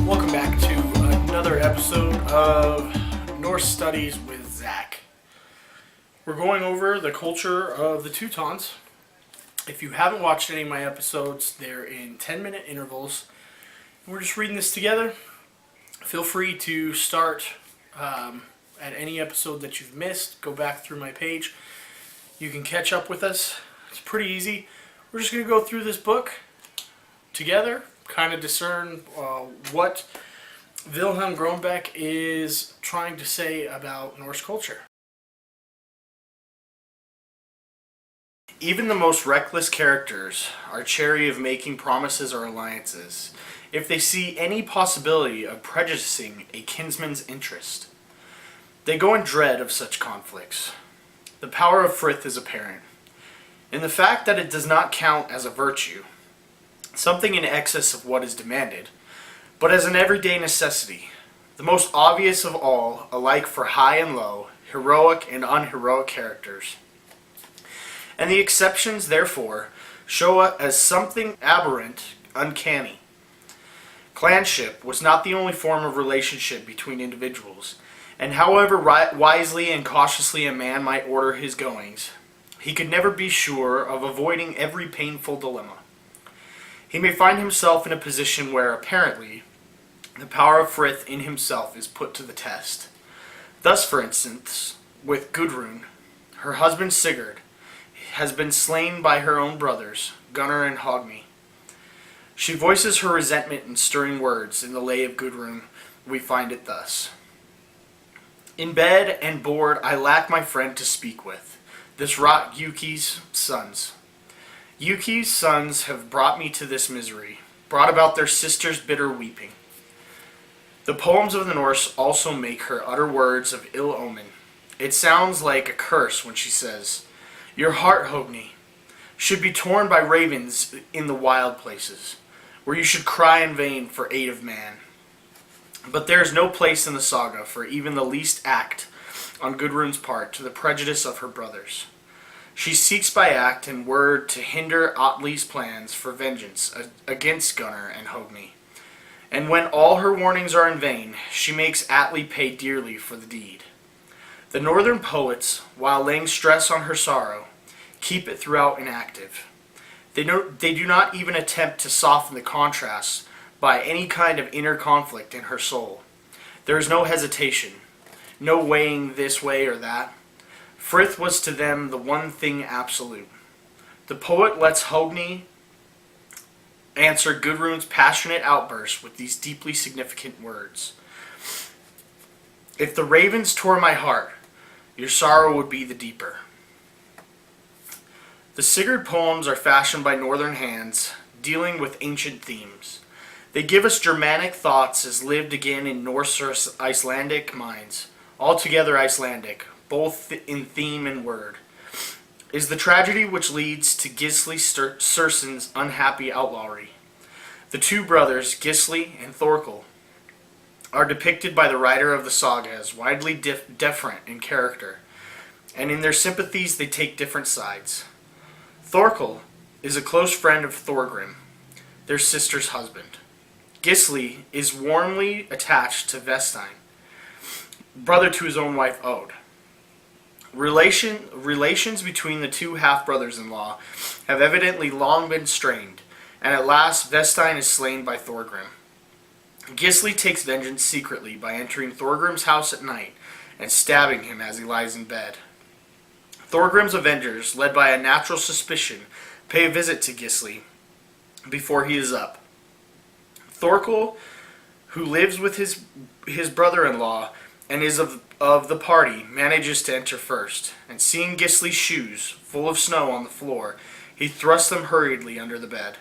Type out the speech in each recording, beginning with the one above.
Welcome back to another episode of Norse Studies with Zakk. We're going over the culture of the Teutons. If you haven't watched any of my episodes, they're in 10-minute intervals. We're just reading this together. Feel free to start at any episode that you've missed. Go back through my page. You can catch up with us. It's pretty easy. We're just going to go through this book together, kind of discern what Wilhelm Grönbeck is trying to say about Norse culture. Even the most reckless characters are chary of making promises or alliances if they see any possibility of prejudicing a kinsman's interest. They go in dread of such conflicts. The power of Frith is apparent in the fact that it does not count as a virtue, something in excess of what is demanded, but as an everyday necessity, the most obvious of all, alike for high and low, heroic and unheroic characters. And the exceptions, therefore, show it as something aberrant, uncanny. Clanship was not the only form of relationship between individuals, and however wisely and cautiously a man might order his goings, he could never be sure of avoiding every painful dilemma. He may find himself in a position where, apparently, the power of Frith in himself is put to the test. Thus, for instance, with Gudrun, her husband Sigurd has been slain by her own brothers, Gunnar and Hogni. She voices her resentment in stirring words. In the Lay of Gudrun, we find it thus. In bed and board I lack my friend to speak with. This wrought Yuki's sons. Yuki's sons have brought me to this misery, brought about their sister's bitter weeping. The poems of the Norse also make her utter words of ill omen. It sounds like a curse when she says, "Your heart, Hogni, should be torn by ravens in the wild places, where you should cry in vain for aid of man." But there is no place in the saga for even the least act on Gudrun's part to the prejudice of her brothers. She seeks by act and word to hinder Atli's plans for vengeance against Gunnar and Hogni. And when all her warnings are in vain, she makes Atli pay dearly for the deed. The northern poets, while laying stress on her sorrow, keep it throughout inactive. They do not even attempt to soften the contrast by any kind of inner conflict in her soul. There is no hesitation, no weighing this way or that. Frith was to them the one thing absolute. The poet lets Hogni answer Gudrun's passionate outburst with these deeply significant words. If the ravens tore my heart, your sorrow would be the deeper. The Sigurd poems are fashioned by northern hands, dealing with ancient themes. They give us Germanic thoughts as lived again in Norse or Icelandic minds, altogether Icelandic, both in theme and word, is the tragedy which leads to Gisli Sursen's unhappy outlawry. The two brothers, Gisli and Thorkel, are depicted by the writer of the saga as widely different in character, and in their sympathies they take different sides. Thorkel is a close friend of Thorgrim, their sister's husband. Gisli is warmly attached to Vestine, brother to his own wife Od. Relations between the two half-brothers-in-law have evidently long been strained, and at last Vestine is slain by Thorgrim. Gisli takes vengeance secretly by entering Thorgrim's house at night and stabbing him as he lies in bed. Thorgrim's avengers, led by a natural suspicion, pay a visit to Gisli before he is up. Thorkel, who lives with his brother-in-law and is of the party, manages to enter first, and seeing Gisli's shoes full of snow on the floor, he thrusts them hurriedly under the bed.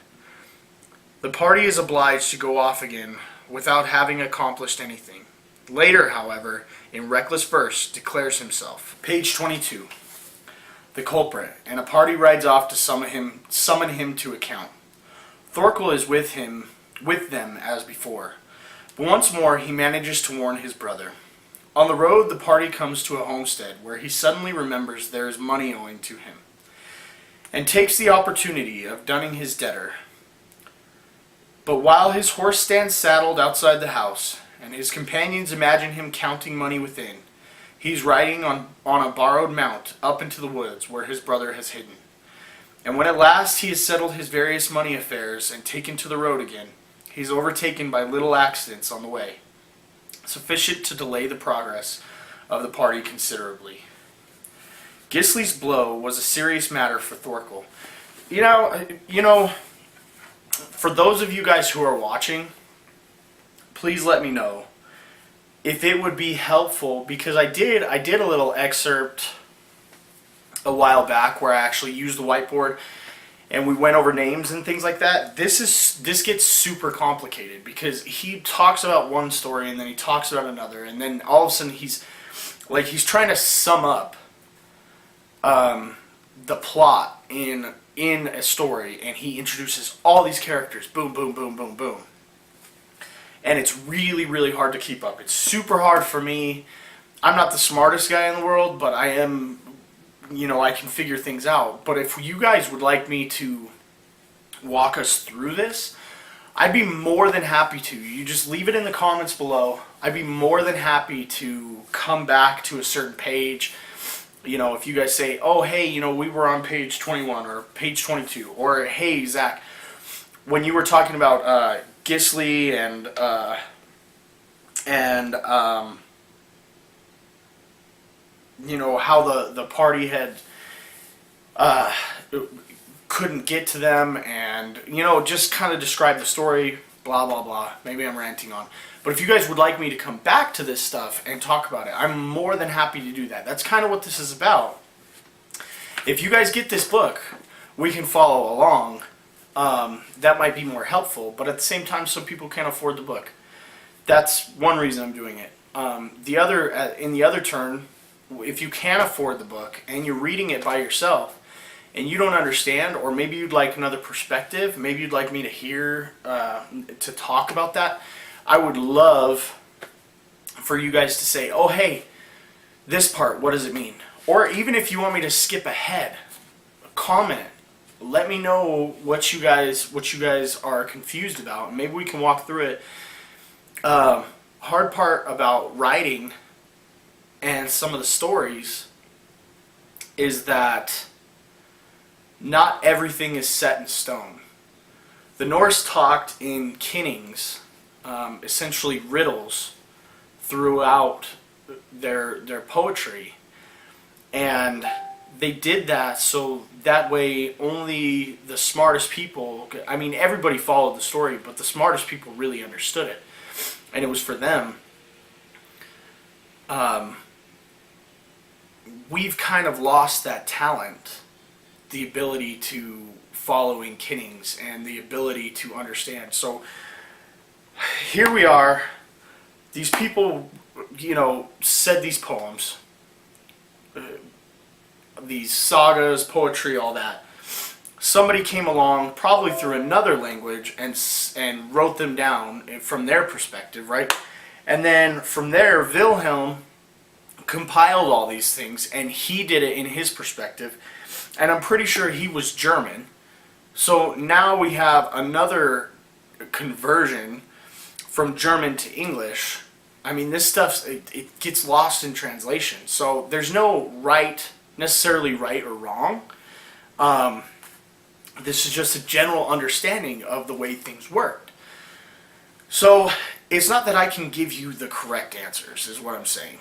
The party is obliged to go off again without having accomplished anything. Later, however, in reckless verse, declares himself. Page 22. The culprit, and a party rides off to summon him to account. Thorkel is with them as before, but once more he manages to warn his brother. On the road, the party comes to a homestead where he suddenly remembers there is money owing to him, and takes the opportunity of dunning his debtor. But while his horse stands saddled outside the house, and his companions imagine him counting money within, he's riding on a borrowed mount up into the woods where his brother has hidden. And when at last he has settled his various money affairs and taken to the road again, he's overtaken by little accidents on the way, sufficient to delay the progress of the party considerably. Gisli's blow was a serious matter for Thorkel. You know, for those of you guys who are watching, please let me know if it would be helpful, because I did a little excerpt a while back where I actually used the whiteboard and we went over names and things like that. This gets super complicated because he talks about one story and then he talks about another, and then all of a sudden he's trying to sum up the plot in a story, and he introduces all these characters, boom, boom, boom, boom, boom. And it's really, really hard to keep up. It's super hard for me. I'm not the smartest guy in the world, but I am, I can figure things out. But if you guys would like me to walk us through this, I'd be more than happy to. You just leave it in the comments below. I'd be more than happy to come back to a certain page. If you guys say, oh, hey, we were on page 21 or page 22, or hey, Zakk, when you were talking about Gisli and how the party had couldn't get to them, and just kind of describe the story, blah blah blah. Maybe I'm ranting on, but if you guys would like me to come back to this stuff and talk about it, I'm more than happy to do that. That's kind of what this is about. If you guys get this book, we can follow along. That might be more helpful, but at the same time, some people can't afford the book. That's one reason I'm doing it. In the other turn, if you can't afford the book and you're reading it by yourself and you don't understand, or maybe you'd like another perspective, maybe you'd like me to hear, to talk about that, I would love for you guys to say, oh, hey, this part, what does it mean? Or even if you want me to skip ahead, comment. Let me know what you guys are confused about. Maybe we can walk through it. Hard part about writing and some of the stories is that not everything is set in stone. The Norse talked in kinnings, essentially riddles, throughout their poetry, and they did that so that way only the smartest people, everybody followed the story, but the smartest people really understood it, and it was for them. We've kind of lost that talent, the ability to follow in kinnings and the ability to understand. So here we are. These people, said these poems, these sagas, poetry, all that. Somebody came along, probably through another language, and wrote them down from their perspective, right? And then from there, Wilhelm compiled all these things, and he did it in his perspective. And I'm pretty sure he was German. So now we have another conversion from German to English. This stuff, it gets lost in translation. So there's no necessarily right or wrong. This is just a general understanding of the way things worked. So it's not that I can give you the correct answers, is what I'm saying.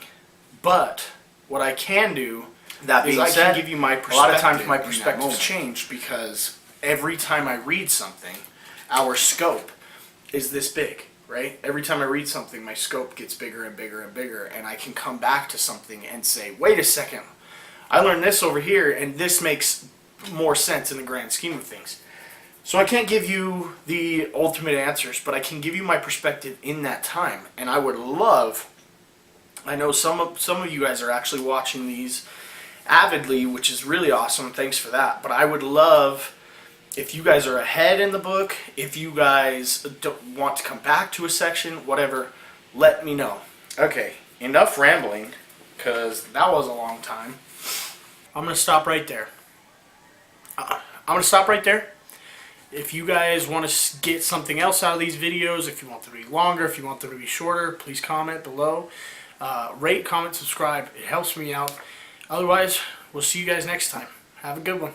But what I can do, that being said, I can give you my perspective. A lot of times my perspectives change because every time I read something, our scope is this big, right? Every time I read something, my scope gets bigger and bigger and bigger, and I can come back to something and say, wait a second, I learned this over here, and this makes more sense in the grand scheme of things. So I can't give you the ultimate answers, but I can give you my perspective in that time. And I would love, I know some of you guys are actually watching these avidly, which is really awesome. Thanks for that. But I would love, if you guys are ahead in the book, if you guys don't want to come back to a section, whatever, let me know. Okay, enough rambling, because that was a long time. I'm going to stop right there. If you guys want to get something else out of these videos, if you want them to be longer, if you want them to be shorter, please comment below. Rate, comment, subscribe. It helps me out. Otherwise, we'll see you guys next time. Have a good one.